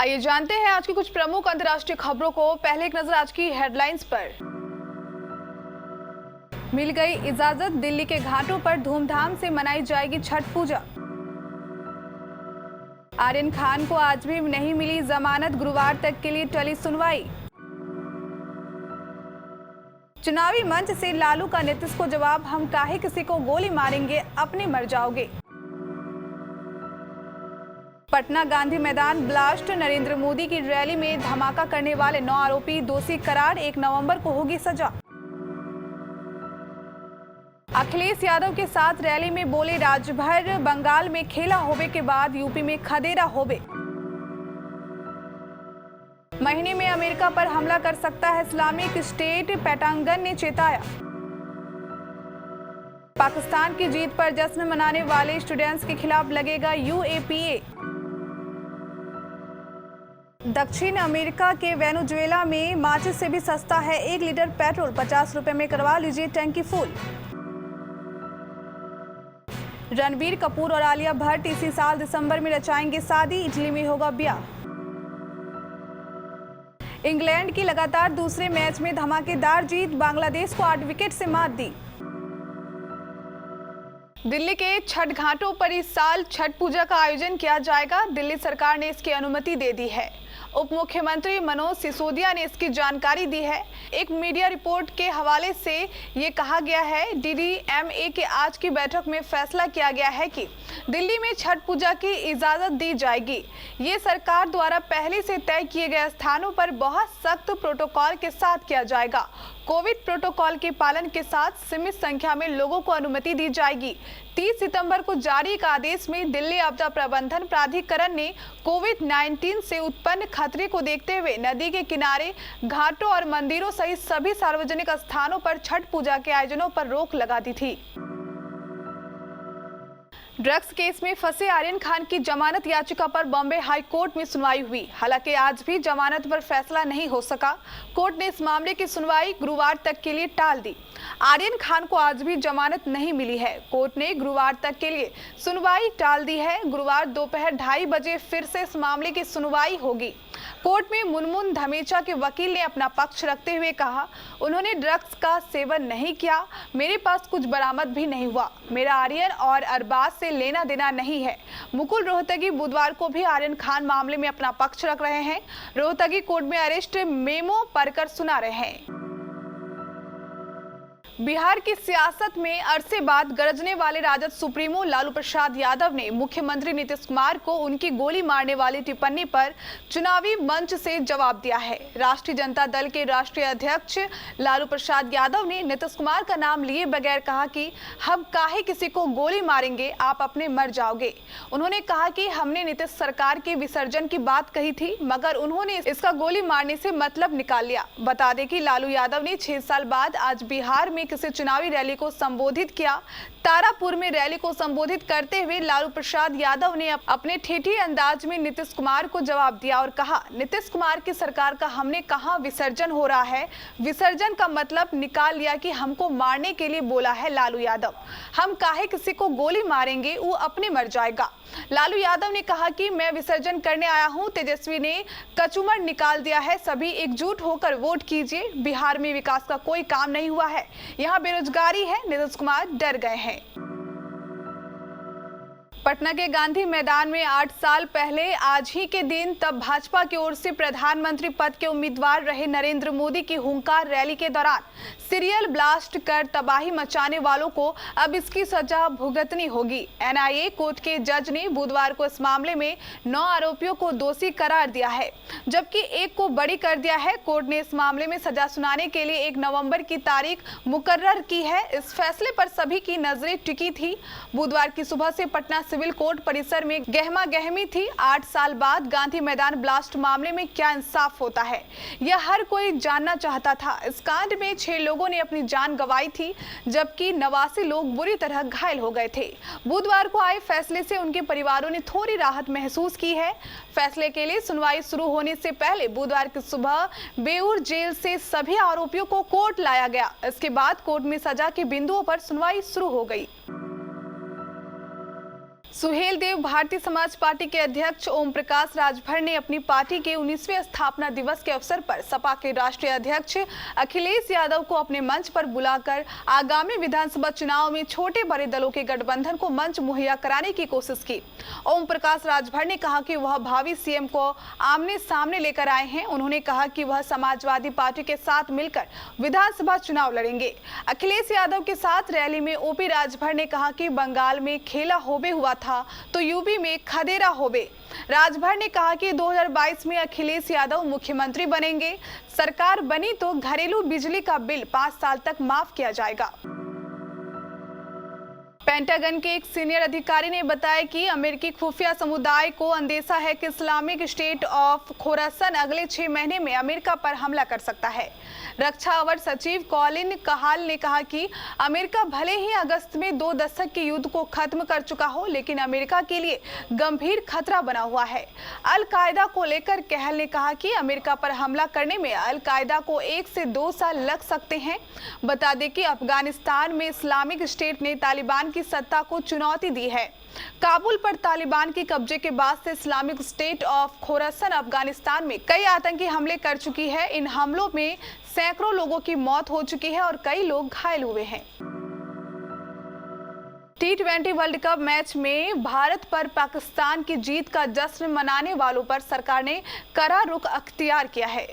आइए जानते हैं आज की कुछ प्रमुख अंतर्राष्ट्रीय खबरों को। पहले एक नजर आज की हेडलाइंस पर। मिल गई इजाजत, दिल्ली के घाटों पर धूमधाम से मनाई जाएगी छठ पूजा। आर्यन खान को आज भी नहीं मिली जमानत, गुरुवार तक के लिए टली सुनवाई। चुनावी मंच से लालू का नीतीश को जवाब, हम काहे किसी को गोली मारेंगे, अपने मर जाओगे। पटना गांधी मैदान ब्लास्ट, नरेंद्र मोदी की रैली में धमाका करने वाले 9 आरोपी दोषी करार, 1 नवंबर को होगी सजा। अखिलेश यादव के साथ रैली में बोले राजभर, बंगाल में खेला होबे के बाद यूपी में खदेरा होबे। महीने में अमेरिका पर हमला कर सकता है इस्लामिक स्टेट, पेंटागन ने चेताया। पाकिस्तान की जीत पर जश्न मनाने वाले स्टूडेंट्स के खिलाफ लगेगा यूएपीए। दक्षिण अमेरिका के वेनेजुएला में माचिस से भी सस्ता है 1 लीटर पेट्रोल, 50 रुपए में करवा लीजिए टंकी फुल। रणबीर कपूर और आलिया भट्ट इसी साल दिसंबर में रचाएंगे शादी, इटली में होगा ब्याह। इंग्लैंड की लगातार दूसरे मैच में धमाकेदार जीत, बांग्लादेश को 8 विकेट से मात दी। दिल्ली के छठ घाटों पर इस साल छठ पूजा का आयोजन किया जाएगा। दिल्ली सरकार ने इसकी अनुमति दे दी है। उप मुख्यमंत्री मनोज सिसोदिया ने इसकी जानकारी दी है। एक मीडिया रिपोर्ट के हवाले से ये कहा गया है, डीडीएमए के आज की बैठक में फैसला किया गया है कि दिल्ली में छठ पूजा की इजाजत दी जाएगी। ये सरकार द्वारा पहले से तय किए गए स्थानों पर बहुत सख्त प्रोटोकॉल के साथ किया जाएगा। कोविड प्रोटोकॉल के पालन के साथ सीमित संख्या में लोगों को अनुमति दी जाएगी। 30 सितंबर को जारी एक आदेश में दिल्ली आपदा प्रबंधन प्राधिकरण ने कोविड-19 से उत्पन्न खतरे को देखते हुए नदी के किनारे, घाटों और मंदिरों सहित सभी सार्वजनिक स्थानों पर छठ पूजा के आयोजनों पर रोक लगा दी थी। ड्रग्स केस में फंसे आर्यन खान की जमानत याचिका पर बॉम्बे हाई कोर्ट में सुनवाई हुई। हालांकि आज भी जमानत पर फैसला नहीं हो सका। कोर्ट ने इस मामले की सुनवाई गुरुवार तक के लिए टाल दी। आर्यन खान को आज भी जमानत नहीं मिली है। कोर्ट ने गुरुवार तक के लिए सुनवाई टाल दी है। गुरुवार दोपहर 2:30 बजे फिर से इस मामले की सुनवाई होगी। कोर्ट में मुनमुन धमेचा के वकील ने अपना पक्ष रखते हुए कहा, उन्होंने ड्रग्स का सेवन नहीं किया, मेरे पास कुछ बरामद भी नहीं हुआ, मेरा आर्यन और अरबाज से लेना देना नहीं है। मुकुल रोहतगी बुधवार को भी आर्यन खान मामले में अपना पक्ष रख रहे हैं। रोहतगी कोर्ट में अरेस्ट मेमो पढ़कर सुना रहे हैं। बिहार की सियासत में अरसे बाद गरजने वाले राजद सुप्रीमो लालू प्रसाद यादव ने मुख्यमंत्री नीतीश कुमार को उनकी गोली मारने वाली टिप्पणी पर चुनावी मंच से जवाब दिया है। राष्ट्रीय जनता दल के राष्ट्रीय अध्यक्ष लालू प्रसाद यादव ने नीतीश कुमार का नाम लिए बगैर कहा कि हम काहे किसी को गोली मारेंगे, आप अपने मर जाओगे। उन्होंने कहा कि हमने नीतीश सरकार के विसर्जन की बात कही थी, मगर उन्होंने इसका गोली मारने से मतलब निकाल लिया। बता दें कि लालू यादव ने 6 साल बाद आज बिहार में किसी चुनावी रैली को संबोधित किया। तारापुर में रैली को संबोधित करते हुए लालू प्रसाद यादव ने अपने ठेठी अंदाज में नीतीश कुमार को जवाब दिया और कहा, नीतीश कुमार की सरकार का हमने कहा विसर्जन हो रहा है, विसर्जन का मतलब निकाल लिया कि हमको मारने के लिए बोला है लालू यादव। हम काहे किसी को गोली मारेंगे, वो अपने मर जाएगा। लालू यादव ने कहा कि मैं विसर्जन करने आया हूं, तेजस्वी ने कचूमर निकाल दिया है, सभी एकजुट होकर वोट कीजिए। बिहार में विकास का कोई काम नहीं हुआ है, यहाँ बेरोजगारी है, नीतीश कुमार डर गए हैं। पटना के गांधी मैदान में 8 साल पहले आज ही के दिन तब भाजपा की ओर से प्रधानमंत्री पद के उम्मीदवार रहे नरेंद्र मोदी की हुंकार रैली के दौरान सीरियल ब्लास्ट कर तबाही मचाने वालों को अब इसकी सजा भुगतनी होगी। एनआईए कोर्ट के जज ने बुधवार को इस मामले में 9 आरोपियों को दोषी करार दिया है, जबकि एक को बरी कर दिया है। कोर्ट ने इस मामले में सजा सुनाने के लिए 1 नवंबर की तारीख मुकर्रर की है। इस फैसले पर सभी की नजरें टिकी थी। बुधवार की सुबह से पटना सिविल कोर्ट परिसर में गहमा गहमी थी। 8 साल बाद गांधी मैदान ब्लास्ट मामले में क्या इंसाफ होता है, यह हर कोई जानना चाहता था। इस कांड में 6 लोगों ने अपनी जान गंवाई थी, जबकि 89 लोग बुरी तरह घायल हो गए थे। बुधवार को आए फैसले से उनके परिवारों ने थोड़ी राहत महसूस की है। फैसले के लिए सुनवाई शुरू होने से पहले बुधवार की सुबह बेऊर जेल से सभी आरोपियों को कोर्ट लाया गया। इसके बाद कोर्ट में सजा के बिंदुओं पर सुनवाई शुरू हो गई। सुहेल देव भारतीय समाज पार्टी के अध्यक्ष ओम प्रकाश राजभर ने अपनी पार्टी के 19वें स्थापना दिवस के अवसर पर सपा के राष्ट्रीय अध्यक्ष अखिलेश यादव को अपने मंच पर बुलाकर आगामी विधानसभा चुनाव में छोटे बड़े दलों के गठबंधन को मंच मुहैया कराने की कोशिश की। ओम प्रकाश राजभर ने कहा कि वह भावी सीएम को आमने सामने लेकर आए हैं। उन्होंने कहा कि वह समाजवादी पार्टी के साथ मिलकर विधानसभा चुनाव लड़ेंगे। अखिलेश यादव के साथ रैली में ओपी राजभर ने कहा कि बंगाल में खेला होबे हुआ था तो यूपी में खदेरा होबे। राजभर ने कहा कि 2022 में अखिलेश यादव मुख्यमंत्री बनेंगे। सरकार बनी तो घरेलू बिजली का बिल 5 साल तक माफ किया जाएगा। पेंटागन के एक सीनियर अधिकारी ने बताया कि अमेरिकी खुफिया समुदाय को अंदेशा है कि इस्लामिक स्टेट ऑफ खोरासन अगले 6 महीने में अमेरिका पर हमला कर सकता है। रक्षा अवर सचिव कॉलिन कहाल ने कहा कि अमेरिका भले ही अगस्त में 2 दशक के युद्ध को खत्म कर चुका हो, लेकिन अमेरिका के लिए गंभीर खतरा बना हुआ है। अल कायदा को लेकर कहल ने कहा कि अमेरिका पर हमला करने में अल कायदा को 1 से 2 साल लग सकते हैं। बता दें कि अफगानिस्तान में इस्लामिक स्टेट ने तालिबान की सत्ता को चुनौती दी है। काबुल पर तालिबान के कब्जे के बाद से Islamic state of Khorasan Afghanistan में कई आतंकी हमले कर चुकी है। इन हमलों में सैकड़ों लोगों की मौत हो चुकी है और कई लोग घायल हुए हैं। T20 वर्ल्ड कप मैच में भारत पर पाकिस्तान की जीत का जश्न मनाने वालों पर सरकार ने कड़ा रुख अख्तियार किया है।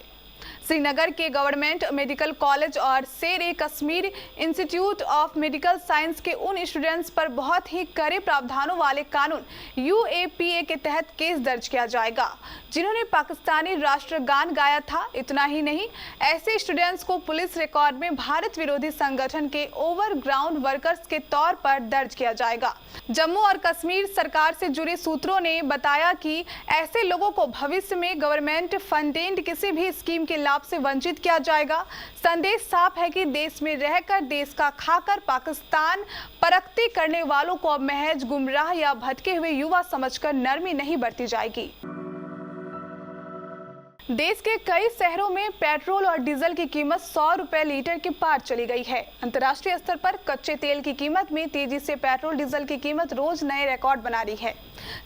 श्रीनगर के गवर्नमेंट मेडिकल कॉलेज और Sher e Kashmir institute of medical science के उन स्टूडेंट्स पर बहुत ही कड़े प्रावधानों वाले कानून UAPA के तहत केस दर्ज किया जाएगा, जिन्होंने पाकिस्तानी राष्ट्रगान गाया था। इतना ही नहीं, ऐसे स्टूडेंट्स को पुलिस रिकॉर्ड में भारत विरोधी संगठन के ओवरग्राउंड वर्कर्स के तौर पर दर्ज किया जाएगा। जम्मू और कश्मीर सरकार से जुड़े सूत्रों ने बताया कि ऐसे लोगों को भविष्य में गवर्नमेंट फंडेड किसी भी स्कीम के लाभ से वंचित किया जाएगा। संदेश साफ है कि देश में रहकर देश का खाकर पाकिस्तान परखती करने वालों को अब महज गुमराह या भटके हुए युवा समझकर नरमी नहीं बरती जाएगी। देश के कई शहरों में पेट्रोल और डीजल की कीमत 100 रुपए लीटर के पार चली गई है। अंतर्राष्ट्रीय स्तर पर कच्चे तेल की कीमत में तेजी से पेट्रोल डीजल की कीमत रोज नए रिकॉर्ड बना रही है।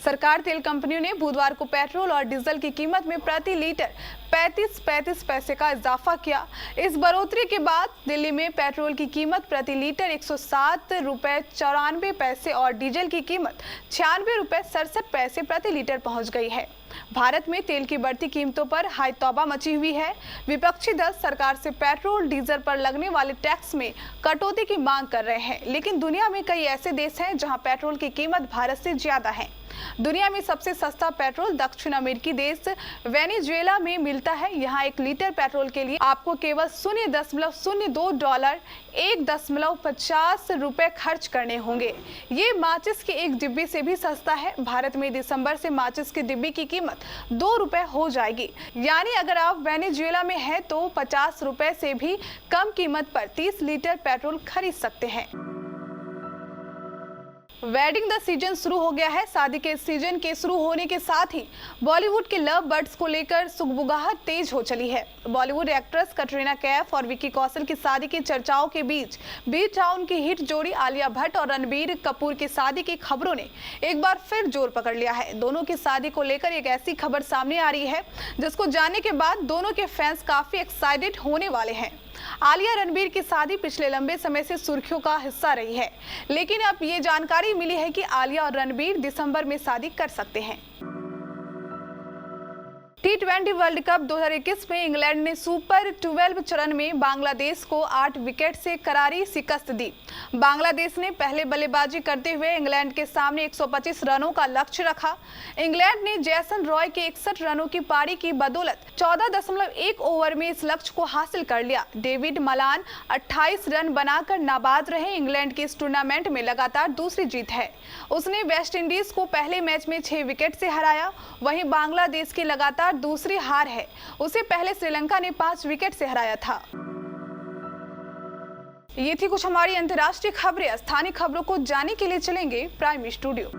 सरकार तेल कंपनियों ने बुधवार को पेट्रोल और डीजल की कीमत में प्रति लीटर 35 पैसे का इजाफा किया। इस बढ़ोतरी के बाद दिल्ली में पेट्रोल की कीमत प्रति लीटर 107 रुपए 94 पैसे और डीजल की कीमत 96 रुपए 67 पैसे प्रति लीटर पहुंच गई है। भारत में तेल की बढ़ती कीमतों पर हाई तौबा मची हुई है। विपक्षी दल सरकार से पेट्रोल डीजल पर लगने वाले टैक्स में कटौती की मांग कर रहे हैं, लेकिन दुनिया में कई ऐसे देश हैं जहां पेट्रोल की कीमत भारत से ज्यादा है। दुनिया में सबसे सस्ता पेट्रोल दक्षिण अमेरिकी देश वेनेजुएला में मिलता है। यहाँ 1 लीटर पेट्रोल के लिए आपको केवल $0.02 1.50 रुपए खर्च करने होंगे। ये माचिस की एक डिब्बी से भी सस्ता है। भारत में दिसंबर से माचिस की डिब्बी की कीमत 2 रुपए हो जाएगी। यानी अगर आप वेनेजुएला में हैं तो 50 रुपए से भी कम कीमत पर 30 लीटर पेट्रोल खरीद सकते हैं। वेडिंग द सीजन शुरू हो गया है। शादी के सीजन के शुरू होने के साथ ही बॉलीवुड के लव बर्ड्स को लेकर सुगबुगाहट तेज हो चली है। बॉलीवुड एक्ट्रेस कटरीना कैफ और विक्की कौशल की शादी की चर्चाओं के बीच बी टाउन की हिट जोड़ी आलिया भट्ट और रणबीर कपूर की शादी की खबरों ने एक बार फिर जोर पकड़ लिया है। दोनों की शादी को लेकर एक ऐसी खबर सामने आ रही है जिसको जानने के बाद दोनों के फैंस काफी एक्साइटेड होने वाले हैं। आलिया रणबीर की शादी पिछले लंबे समय से सुर्खियों का हिस्सा रही है, लेकिन अब ये जानकारी मिली है कि आलिया और रणबीर दिसंबर में शादी कर सकते हैं। T20 वर्ल्ड कप 2021 में इंग्लैंड ने सुपर 12 चरण में बांग्लादेश को 8 विकेट से करारी शिकस्त दी। बांग्लादेश ने पहले बल्लेबाजी करते हुए इंग्लैंड के सामने 125 रनों का लक्ष्य रखा। इंग्लैंड ने जैसन रॉय के 61 रनों की पारी की बदौलत 14.1 ओवर में इस लक्ष्य को हासिल कर लिया। डेविड मलान 28 रन बनाकर नाबाद रहे। इंग्लैंड की इस टूर्नामेंट में लगातार दूसरी जीत है। उसने वेस्टइंडीज को पहले मैच में 6 विकेट से हराया। वहीं बांग्लादेश की लगातार दूसरी हार है। उसे पहले श्रीलंका ने 5 विकेट से हराया था। ये थी कुछ हमारी अंतर्राष्ट्रीय खबरें। स्थानीय खबरों को जानने के लिए चलेंगे प्राइम स्टूडियो।